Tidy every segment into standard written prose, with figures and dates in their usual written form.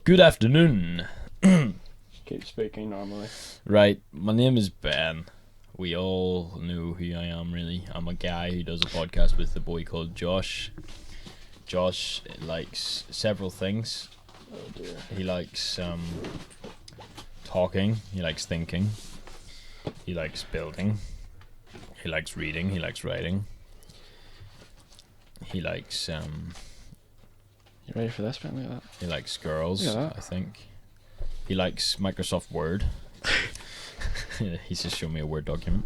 Good afternoon. Keep speaking normally. Right, my name is Ben. We all know who I am, really. I'm a guy who does a podcast with a boy called Josh. Josh likes several things. Oh dear. He likes talking, he likes thinking, he likes building, he likes reading, he likes writing, he likes You ready for this, Ben? Look at that. he likes girls, Look at that. I think. He likes Microsoft Word. He's just shown me a Word document.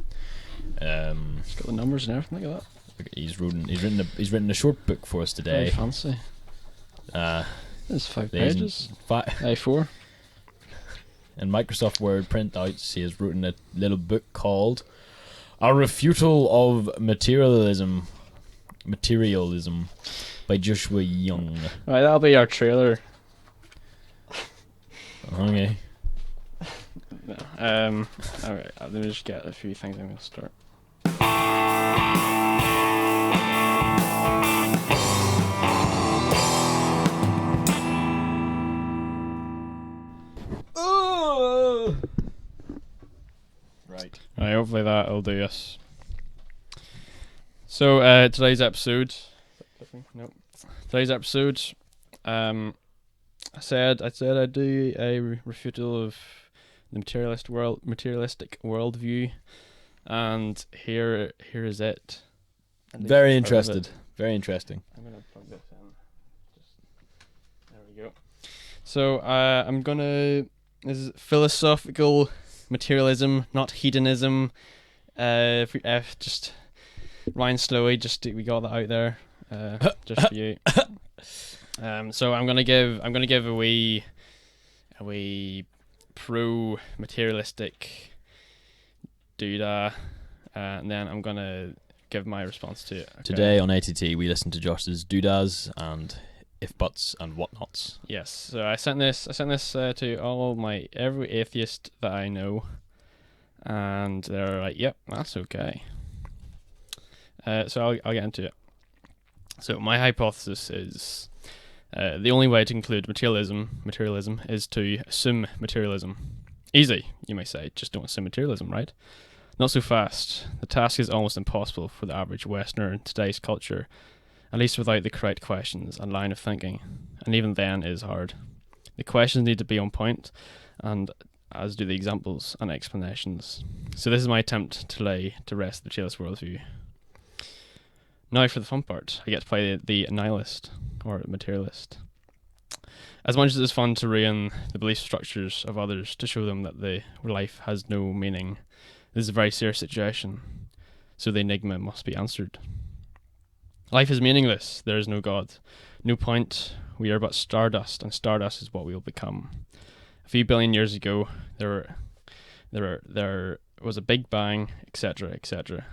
It's got the numbers and everything. Look at that. He's written a short book for us Very today. fancy. There's 5 pages. A4. In Microsoft Word printouts, he has written a little book called A Refutal of Materialism by Joshua Young. Right, that'll be our trailer. Okay. No. Alright, let me just get a few things. I'm going to start. Right. Right, hopefully that'll do us. So, today's episode. Nope. Today's episode. I said I'd do a refutal of the materialistic worldview, and here is it. Very interested. Very interesting. I'm gonna plug this in. There we go. So I'm gonna. This is philosophical materialism, not hedonism. Just Ryan Slowey. We got that out there. Just for you. So I'm gonna give a wee pro materialistic doodah, and then I'm gonna give my response to it. Okay? Today on ATT, we listen to Josh's doodahs and if buts and whatnots. Yes. So I sent this to every atheist that I know, and they're like, "Yep, that's okay." So I'll get into it. So my hypothesis is the only way to conclude materialism is to assume materialism. Easy, you may say, just don't assume materialism, right? Not so fast. The task is almost impossible for the average Westerner in today's culture, at least without the correct questions and line of thinking, and even then it is hard. The questions need to be on point, and as do the examples and explanations. So this is my attempt to lay to rest the materialist worldview. Now for the fun part, I get to play the nihilist, or materialist. As much as it's fun to ruin the belief structures of others to show them that their life has no meaning, this is a very serious situation, so the enigma must be answered. Life is meaningless, there is no God, no point, we are but stardust, and stardust is what we will become. A few billion years ago, there was a big bang, etc., etc.,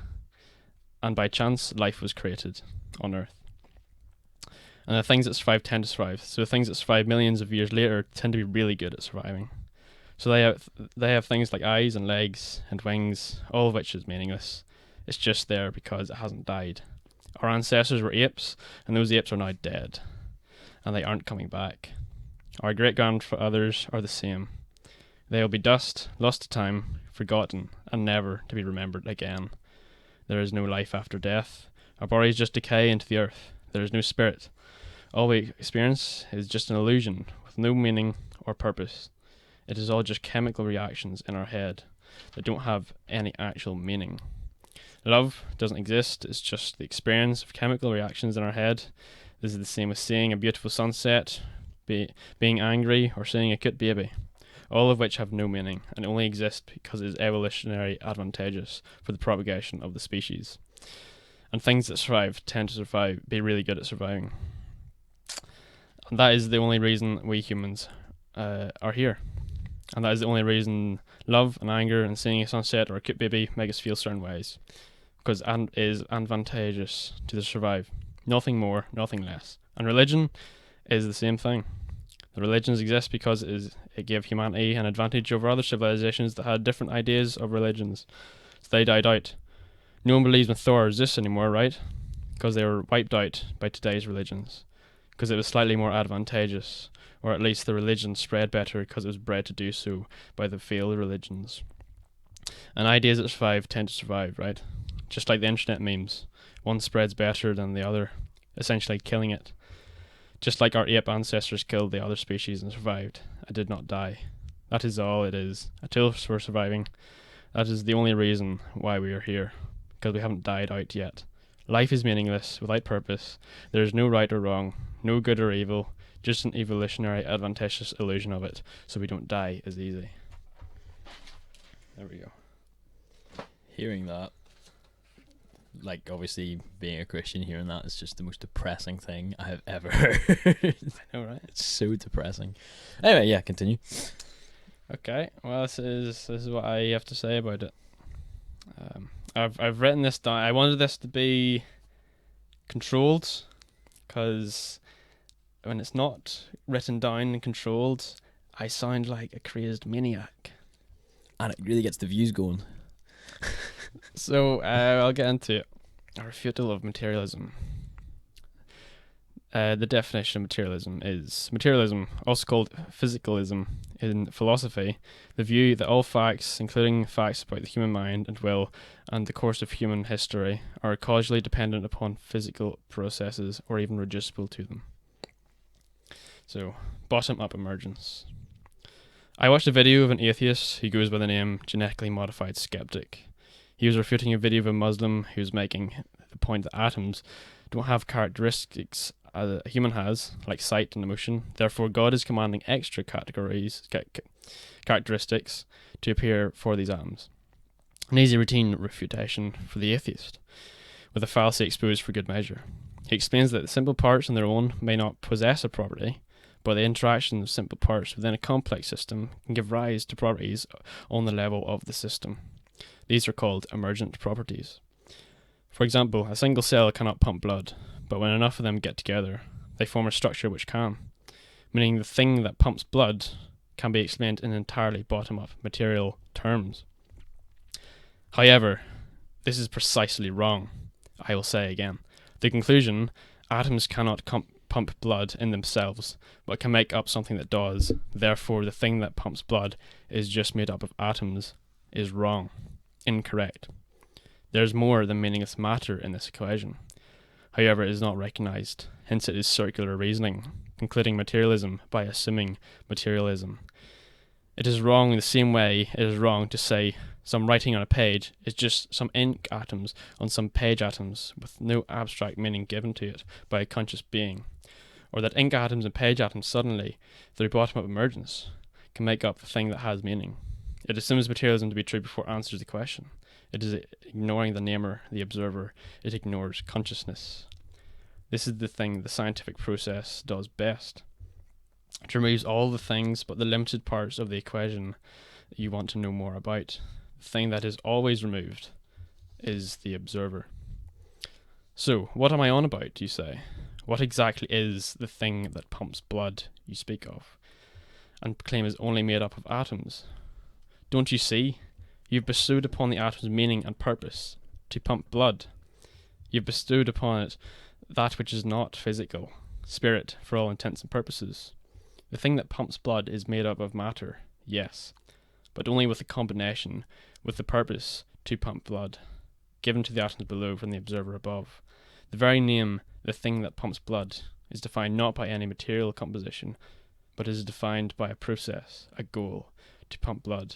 and by chance, life was created on Earth. And the things that survive tend to survive. So the things that survive millions of years later tend to be really good at surviving. So they have things like eyes and legs and wings, all of which is meaningless. It's just there because it hasn't died. Our ancestors were apes, and those apes are now dead, and they aren't coming back. Our great-grandfathers are the same. They will be dust, lost to time, forgotten, and never to be remembered again. There is no life after death. Our bodies just decay into the earth. There is no spirit. All we experience is just an illusion with no meaning or purpose. It is all just chemical reactions in our head that don't have any actual meaning. Love doesn't exist. It's just the experience of chemical reactions in our head. This is the same as seeing a beautiful sunset, being angry, or seeing a cute baby. All of which have no meaning and only exist because it is evolutionary advantageous for the propagation of the species. And things that survive tend to be really good at surviving. And that is the only reason we humans are here. And that is the only reason love and anger and seeing a sunset or a cute baby make us feel certain ways. Because it is advantageous to survive. Nothing more, nothing less. And religion is the same thing. The religions exist because it gave humanity an advantage over other civilizations that had different ideas of religions. So they died out. No one believes in Thor or Zeus anymore, right? Because they were wiped out by today's religions. Because it was slightly more advantageous, or at least the religion spread better because it was bred to do so by the failed religions. And ideas that survive tend to survive, right? Just like the internet memes. One spreads better than the other, essentially killing it. Just like our ape ancestors killed the other species and survived, and did not die. That is all it is. A tool for surviving. That is the only reason why we are here, because we haven't died out yet. Life is meaningless, without purpose. There is no right or wrong, no good or evil, just an evolutionary advantageous illusion of it, so we don't die as easy. There we go. Hearing that, like, obviously being a Christian, hearing that is just the most depressing thing I have ever heard. I know, right? It's so depressing. Anyway, yeah, continue. Okay, well, this is what I have to say about it. I've written this down. I wanted this to be controlled, because when it's not written down and controlled, I sound like a crazed maniac. And it really gets the views going. So I'll get into it. A refutal of materialism. The definition of materialism, also called physicalism in philosophy, the view that all facts, including facts about the human mind and will and the course of human history, are causally dependent upon physical processes or even reducible to them. So, bottom-up emergence. I watched a video of an atheist who goes by the name Genetically Modified Skeptic. He was refuting a video of a Muslim who was making the point that atoms don't have characteristics a human has, like sight and emotion. Therefore, God is commanding extra characteristics to appear for these atoms. An easy routine refutation for the atheist, with a fallacy exposed for good measure. He explains that the simple parts on their own may not possess a property, but the interaction of simple parts within a complex system can give rise to properties on the level of the system. These are called emergent properties. For example, a single cell cannot pump blood, but when enough of them get together, they form a structure which can, meaning the thing that pumps blood can be explained in entirely bottom-up material terms. However, this is precisely wrong. I will say again. The conclusion, atoms cannot pump blood in themselves, but can make up something that does, therefore the thing that pumps blood is just made up of atoms, is wrong. Incorrect. There is more than meaningless matter in this equation. However, it is not recognized, hence it is circular reasoning, concluding materialism by assuming materialism. It is wrong in the same way it is wrong to say some writing on a page is just some ink atoms on some page atoms with no abstract meaning given to it by a conscious being, or that ink atoms and page atoms suddenly, through bottom-up emergence, can make up the thing that has meaning. It assumes materialism to be true before it answers the question. It is ignoring the namer, the observer. It ignores consciousness. This is the thing the scientific process does best. It removes all the things but the limited parts of the equation that you want to know more about. The thing that is always removed is the observer. So, what am I on about, you say? What exactly is the thing that pumps blood you speak of, and claim is only made up of atoms? Don't you see? You've bestowed upon the atoms meaning and purpose, to pump blood. You've bestowed upon it that which is not physical, spirit for all intents and purposes. The thing that pumps blood is made up of matter, yes, but only with a combination with the purpose to pump blood, given to the atoms below from the observer above. The very name, the thing that pumps blood, is defined not by any material composition, but is defined by a process, a goal, to pump blood,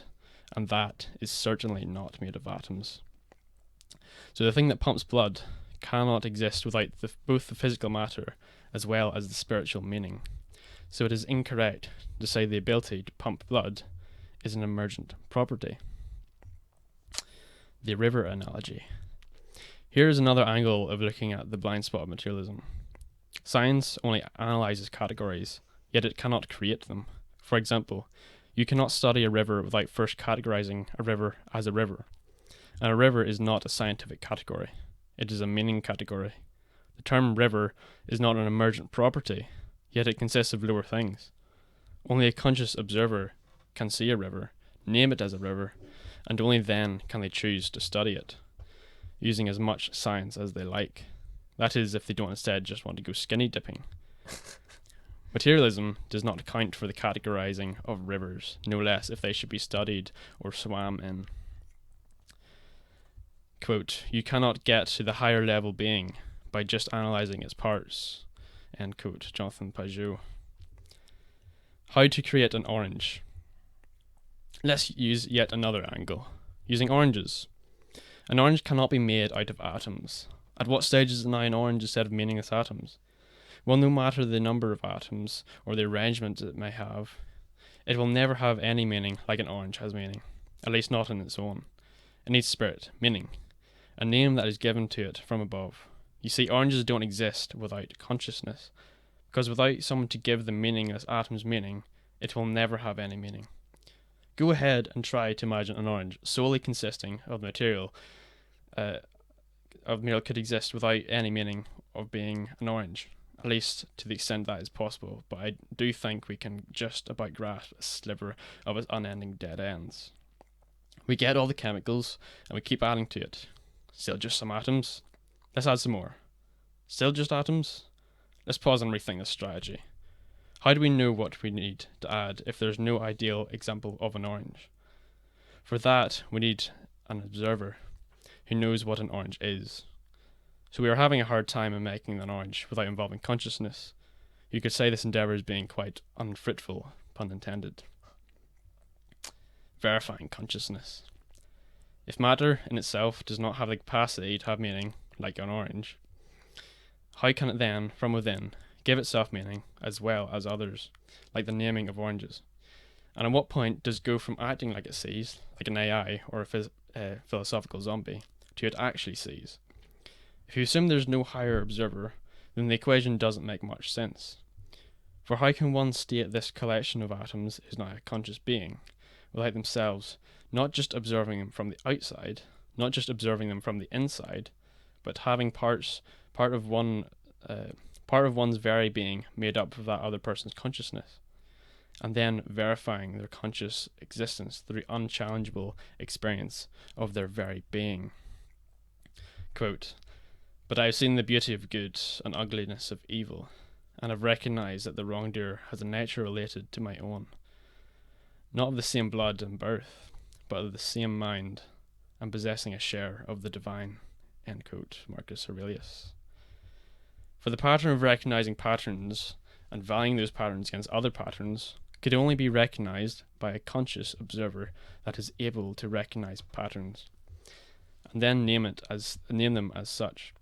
and that is certainly not made of atoms. So the thing that pumps blood cannot exist without both the physical matter as well as the spiritual meaning. So it is incorrect to say the ability to pump blood is an emergent property. The river analogy. Here is another angle of looking at the blind spot of materialism. Science only analyzes categories, yet it cannot create them. For example, you cannot study a river without first categorizing a river as a river. And a river is not a scientific category. It is a meaning category. The term river is not an emergent property, yet it consists of lower things. Only a conscious observer can see a river, name it as a river, and only then can they choose to study it, using as much science as they like. That is, if they don't instead just want to go skinny dipping. Materialism does not account for the categorizing of rivers, no less if they should be studied or swam in. Quote, you cannot get to the higher level being by just analysing its parts. End quote, Jonathan Pajot. How to create an orange. Let's use yet another angle. Using oranges. An orange cannot be made out of atoms. At what stage is now an orange instead of meaningless atoms? Well, no matter the number of atoms or the arrangement it may have, it will never have any meaning like an orange has meaning, at least not in its own. It needs spirit, meaning, a name that is given to it from above. You see, oranges don't exist without consciousness, because without someone to give the meaningless atoms meaning, it will never have any meaning. Go ahead and try to imagine an orange solely consisting of material could exist without any meaning of being an orange, at least to the extent that is possible, but I do think we can just about grasp a sliver of its unending dead ends. We get all the chemicals and we keep adding to it. Still just some atoms? Let's add some more. Still just atoms? Let's pause and rethink this strategy. How do we know what we need to add if there's no ideal example of an orange? For that, we need an observer who knows what an orange is. So we are having a hard time in making an orange without involving consciousness. You could say this endeavour is being quite unfruitful, pun intended. Verifying consciousness. If matter in itself does not have the capacity to have meaning, like an orange, how can it then, from within, give itself meaning as well as others, like the naming of oranges? And at what point does it go from acting like it sees, like an AI or a philosophical zombie, to it actually sees? If you assume there's no higher observer, then the equation doesn't make much sense. For how can one state this collection of atoms is not a conscious being, without themselves not just observing them from the outside, not just observing them from the inside, but having part of one's very being made up of that other person's consciousness, and then verifying their conscious existence through unchallengeable experience of their very being. Quote, but I have seen the beauty of good and ugliness of evil, and have recognized that the wrongdoer has a nature related to my own, not of the same blood and birth, but of the same mind, and possessing a share of the divine. End quote, Marcus Aurelius. For the pattern of recognizing patterns and valuing those patterns against other patterns could only be recognized by a conscious observer that is able to recognize patterns, and then name them as such.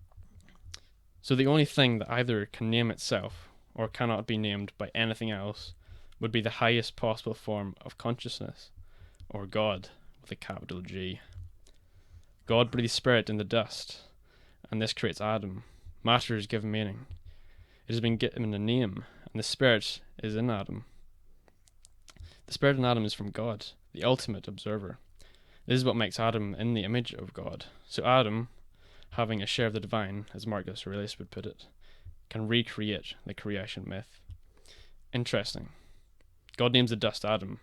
So the only thing that either can name itself or cannot be named by anything else would be the highest possible form of consciousness, or God with a capital G. God breathes spirit in the dust, and this creates Adam. Matter is given meaning. It has been given a name, and the spirit is in Adam. The spirit in Adam is from God, the ultimate observer. This is what makes Adam in the image of God. So Adam, having a share of the divine, as Marcus Aurelius would put it, can recreate the creation myth. Interesting. God names the dust Adam,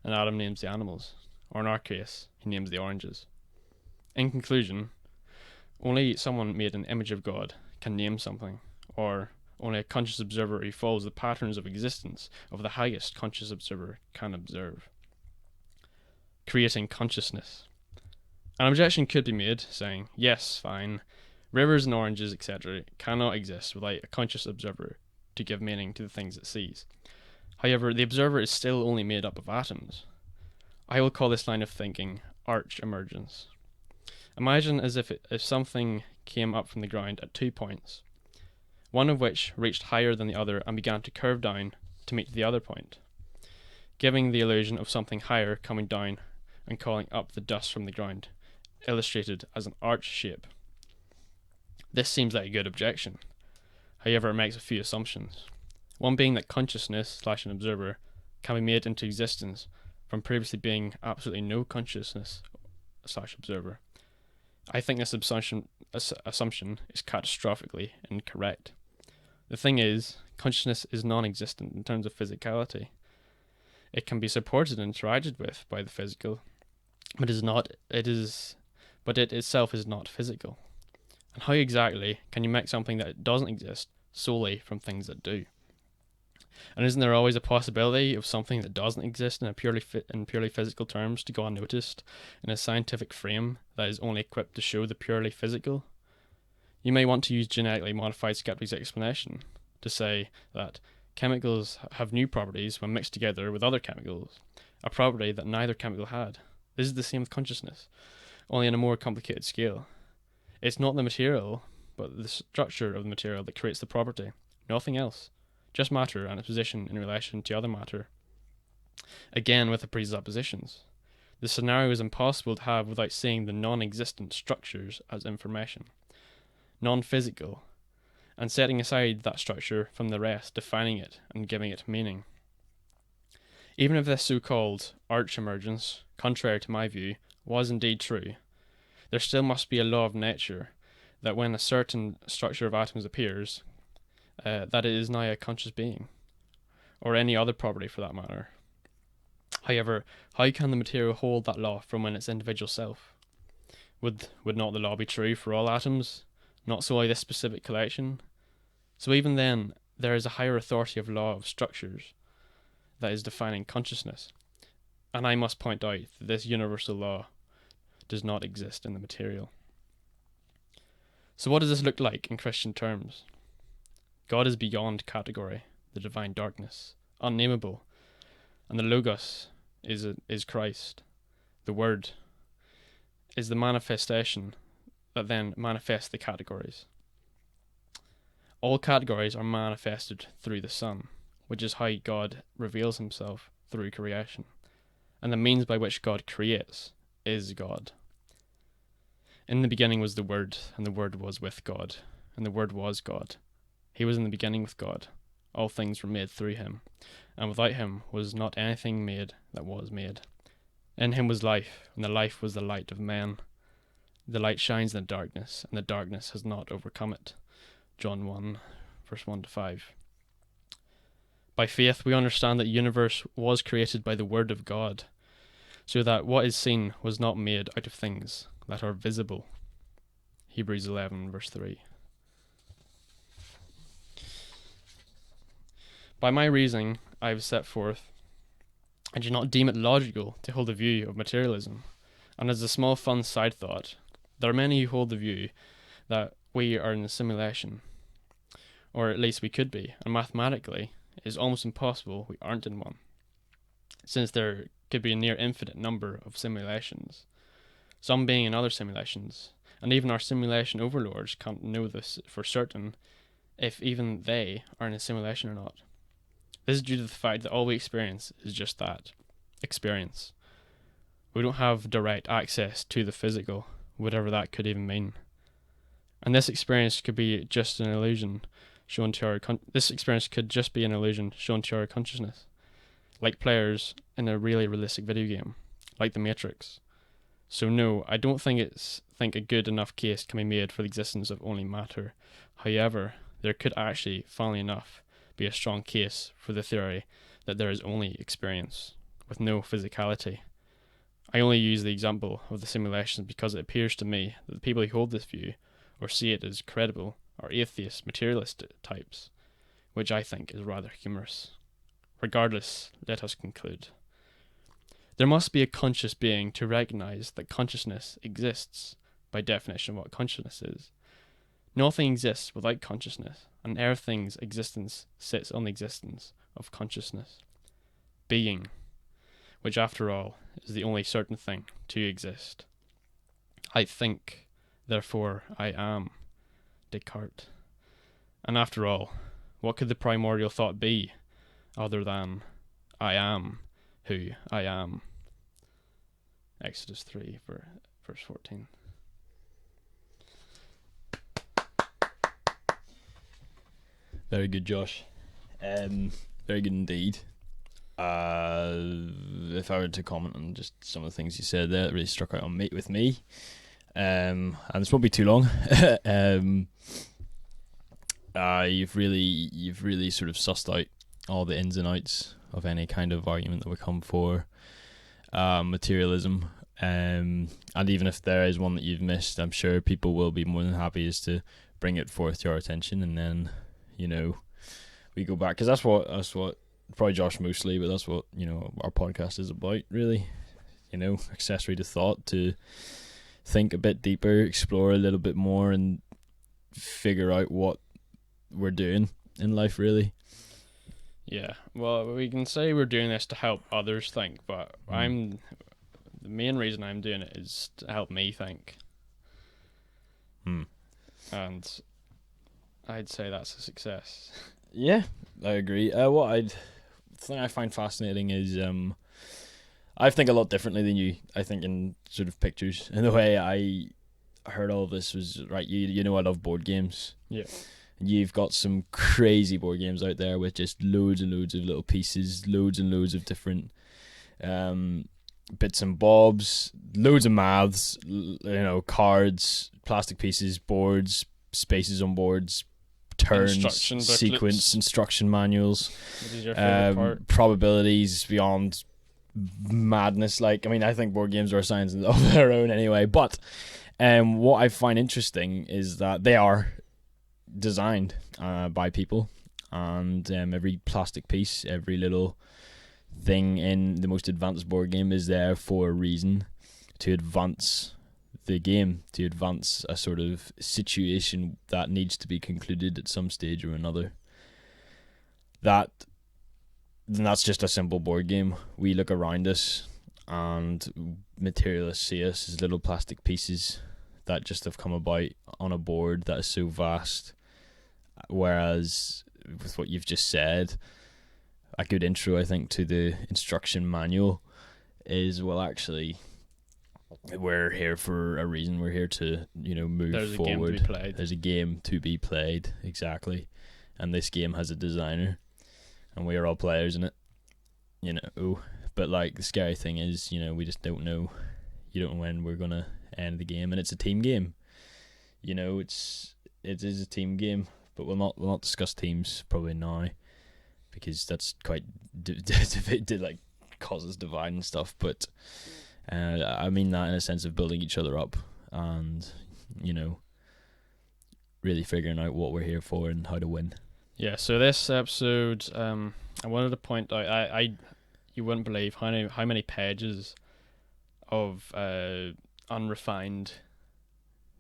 and Adam names the animals, or in our case, he names the oranges. In conclusion, only someone made an image of God can name something, or only a conscious observer who follows the patterns of existence of the highest conscious observer can observe. Creating consciousness. An objection could be made, saying, yes, fine, rivers and oranges, etc., cannot exist without a conscious observer to give meaning to the things it sees. However, the observer is still only made up of atoms. I will call this line of thinking arch emergence. Imagine as if something came up from the ground at 2 points, one of which reached higher than the other and began to curve down to meet the other point, giving the illusion of something higher coming down and calling up the dust from the ground, illustrated as an arch shape. This seems like a good objection. However, it makes a few assumptions. One being that consciousness / an observer can be made into existence from previously being absolutely no consciousness / observer. I think this assumption is catastrophically incorrect. The thing is, consciousness is non-existent in terms of physicality. It can be supported and interacted with by the physical, but it itself is not physical. And how exactly can you make something that doesn't exist solely from things that do? And isn't there always a possibility of something that doesn't exist in purely physical terms to go unnoticed in a scientific frame that is only equipped to show the purely physical? You may want to use genetically modified skeptics' explanation to say that chemicals have new properties when mixed together with other chemicals, a property that neither chemical had. This is the same with consciousness, only on a more complicated scale. It's not the material, but the structure of the material that creates the property, nothing else. Just matter and its position in relation to other matter. Again, with the presuppositions. The scenario is impossible to have without seeing the non-existent structures as information, non-physical, and setting aside that structure from the rest, defining it and giving it meaning. Even if this so-called arch-emergence, contrary to my view, was indeed true, there still must be a law of nature that when a certain structure of atoms appears, that it is now a conscious being, or any other property for that matter. However, how can the material hold that law from its individual self? Would not the law be true for all atoms, not solely this specific collection? So even then, there is a higher authority of law of structures that is defining consciousness, and I must point out that this universal law does not exist in the material. So what does this look like in Christian terms? God is beyond category, the divine darkness, unnameable, and the Logos is Christ. The Word is the manifestation that then manifests the categories. All categories are manifested through the Son, which is how God reveals himself through creation, and the means by which God creates is God. In the beginning was the Word, and the Word was with God, and the Word was God. He was in the beginning with God. All things were made through him, and without him was not anything made that was made. In him was life, and the life was the light of men. The light shines in the darkness, and the darkness has not overcome it. John 1, verse 1 to 5. By faith we understand that the universe was created by the Word of God, so that what is seen was not made out of things that are visible. Hebrews 11, verse 3. By my reasoning, I have set forth, I do not deem it logical to hold a view of materialism, and as a small fun side thought, there are many who hold the view that we are in a simulation, or at least we could be, and mathematically, it is almost impossible we aren't in one, since there could be a near infinite number of simulations, some being in other simulations, and even our simulation overlords can't know this for certain if even they are in a simulation or not. This is due to the fact that all we experience is just that, experience. We don't have direct access to the physical, whatever that could even mean. And this experience could be just an illusion shown to our consciousness, like players in a really realistic video game, like The Matrix. So no, I don't think a good enough case can be made for the existence of only matter. However, there could actually, funnily enough, be a strong case for the theory that there is only experience, with no physicality. I only use the example of the simulation because it appears to me that the people who hold this view, or see it as credible, are atheist, materialist types, which I think is rather humorous. Regardless, let us conclude. There must be a conscious being to recognize that consciousness exists, by definition what consciousness is. Nothing exists without consciousness, and everything's existence sits on the existence of consciousness. Being, which after all is the only certain thing to exist. I think, therefore I am. Descartes. And after all, what could the primordial thought be other than I am who I am? Exodus 3, verse 14. Very good, Josh. Very good indeed. If I were to comment on just some of the things you said there, it really struck out on with me. And this won't be too long. You've really sort of sussed out all the ins and outs of any kind of argument that would come for materialism. And even if there is one that you've missed, I'm sure people will be more than happy as to bring it forth to our attention, and then, we go back, because that's what probably Josh mostly, but that's what, you know, our podcast is about, really. You know, accessory to thought, to think a bit deeper, explore a little bit more, and figure out what we're doing in life, really. Yeah, well, we can say we're doing this to help others think, but the main reason I'm doing it is to help me think. And I'd say that's a success. Yeah, I agree. The thing I find fascinating is I think a lot differently than you. I think in sort of pictures. And the way I heard all of this was, right, you know I love board games. Yeah. You've got some crazy board games out there with just loads and loads of little pieces, loads and loads of different bits and bobs, loads of maths, you know, cards, plastic pieces, boards, spaces on boards, turns, sequence, instruction manuals, what is your favorite part? Probabilities beyond madness. Like, I mean, I think board games are a science of their own anyway, but what I find interesting is that they are designed by people, and every plastic piece, every little thing in the most advanced board game is there for a reason, to advance the game, to advance a sort of situation that needs to be concluded at some stage or another. That's just a simple board game. We look around us and materialists see us as little plastic pieces that just have come about on a board that is so vast. Whereas with what you've just said, a good intro, I think, to the instruction manual is, well, actually, we're here for a reason. We're here to, you know, move forward. There's a game to be played, exactly. And this game has a designer, and we are all players in it, you know. But, like, the scary thing is, you know, we just don't know. You don't know when we're going to end the game, and it's a team game. You know, it is a team game, but we'll not discuss teams probably now, because that's quite like causes divide and stuff. But I mean that in a sense of building each other up, and, you know, really figuring out what we're here for and how to win. Yeah. So this episode, I wanted to point out, you wouldn't believe how many pages of unrefined,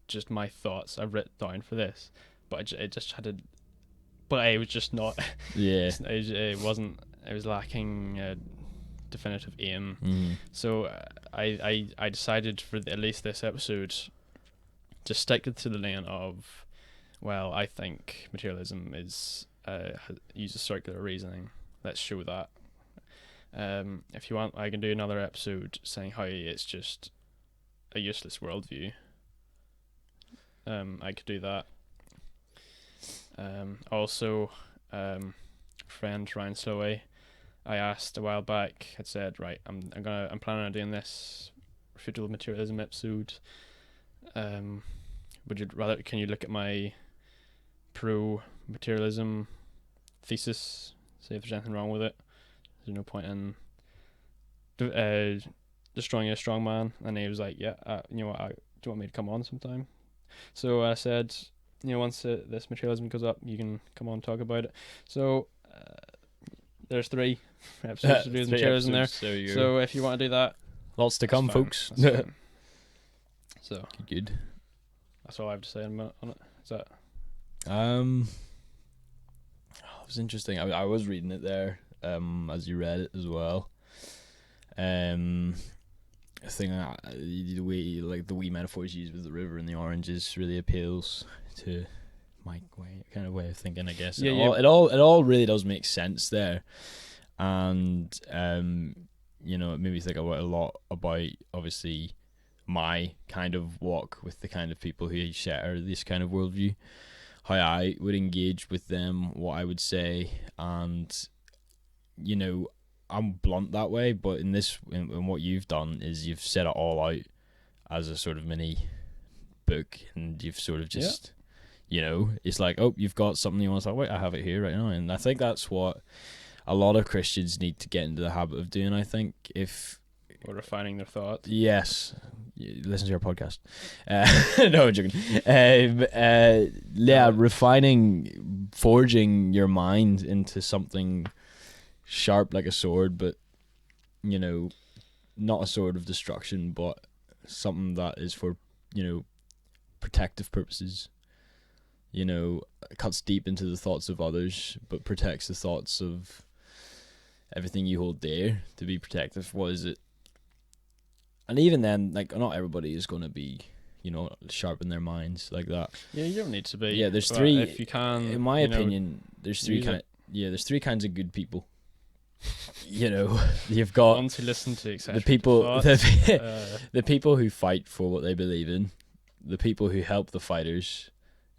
just my thoughts I've written down for this, but it just had to. But it was just not. Yeah. It wasn't. It was lacking a definitive aim. So I decided for at least this episode to stick to the lane of, well, I think materialism is uses circular reasoning. Let's show that. If you want, I can do another episode saying how it's just a useless worldview. I could do that. Also, friend Ryan Sloway, I asked a while back, had said, right, I'm planning on doing this Refutal Materialism episode. Can you look at my pro materialism thesis, see if there's anything wrong with it? There's no point in destroying a strong man. And he was like, yeah, you know what, do you want me to come on sometime? So I said, you know, once this materialism goes up, you can come on and talk about it. So there's 3 episodes to do with materialism there. So if you want to do that, lots to come, folks. So good. That's all I have to say on it. Is that? It was interesting. I was reading it there, as you read it as well. I think the way, like, the wee metaphors used with the river and the oranges really appeals to my way of thinking, I guess. Yeah, It all really does make sense there, and you know, it made me think about a lot about, obviously, my kind of walk with the kind of people who share this kind of worldview, how I would engage with them, what I would say, and, you know, I'm blunt that way, but in what you've done is you've set it all out as a sort of mini book, and you've sort of just, you know, it's like, oh, you've got something you want to talk about, I have it here right now. And I think that's what a lot of Christians need to get into the habit of doing. I think if or refining their thoughts. Yes. Listen to our podcast. No, I'm joking. Yeah, refining, forging your mind into something sharp like a sword, but, you know, not a sword of destruction, but something that is for, you know, protective purposes. You know, cuts deep into the thoughts of others, but protects the thoughts of everything you hold dear to be protective. What is it? And even then, like, not everybody is going to be, you know, sharp in their minds like that. Yeah, you don't need to be. Yeah, there's but three. If you can, in my you know, opinion, there's three use kind. it. There's three kinds of good people. You know, you've got ones who listen to the people, thoughts, the people who fight for what they believe in, the people who help the fighters,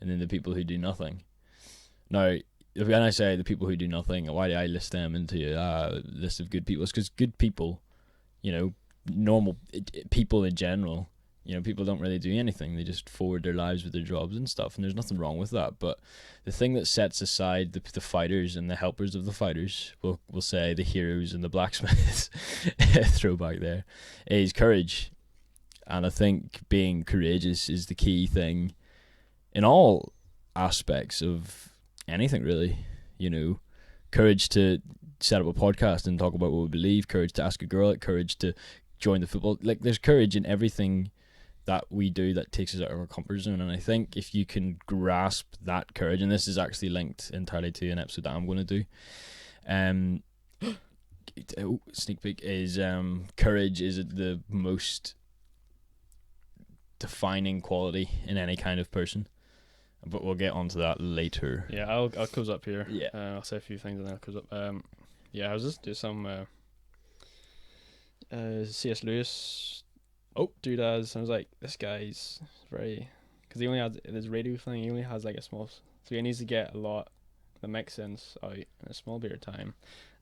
and then the people who do nothing. Now, when I say the people who do nothing, why do I list them into a list of good people? It's because good people, you know, normal people in general, you know, people don't really do anything. They just forward their lives with their jobs and stuff, and there's nothing wrong with that. But the thing that sets aside the fighters and the helpers of the fighters, we'll say the heroes and the blacksmiths, throwback there, is courage. And I think being courageous is the key thing in all aspects of anything, really. You know, courage to set up a podcast and talk about what we believe, courage to ask a girl out, courage to join the football. Like, there's courage in everything that we do that takes us out of our comfort zone. And I think if you can grasp that courage, and this is actually linked entirely to an episode that I'm going to do, sneak peek, is courage is the most defining quality in any kind of person. But we'll get onto that later. Yeah, I'll close up here. Yeah. I'll say a few things and then I'll close up. Yeah, I was just do some C.S. Lewis. Dude, I was like, this guy's very, because he only has this radio thing. He only has like a small, so he needs to get a lot that makes sense out in a small period of time.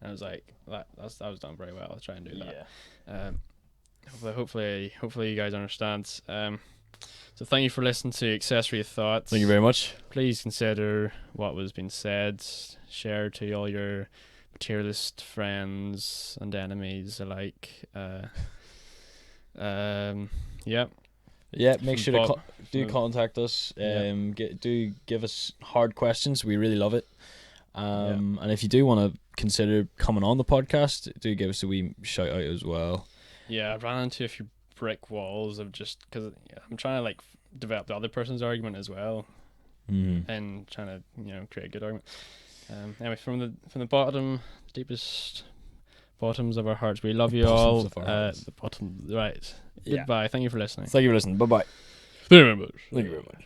And I was like, that was done very well. I'll try and do that. Hopefully you guys understand. So thank you for listening to Accessory Thoughts. Thank you very much. Please consider what was being said. Share to all your materialist friends and enemies alike. Yeah. Make sure to do contact us. Give us hard questions. We really love it. And if you do want to consider coming on the podcast, do give us a wee shout out as well. Yeah, I've ran into a few brick walls of just because I'm trying to like develop the other person's argument as well, and trying to create a good argument. Anyway, from the bottom, deepest bottoms of our hearts, we love you all. The bottom, right? Yeah. Goodbye. Thank you for listening. Thank you for listening. Bye bye. Thank you very much. Thank you very much.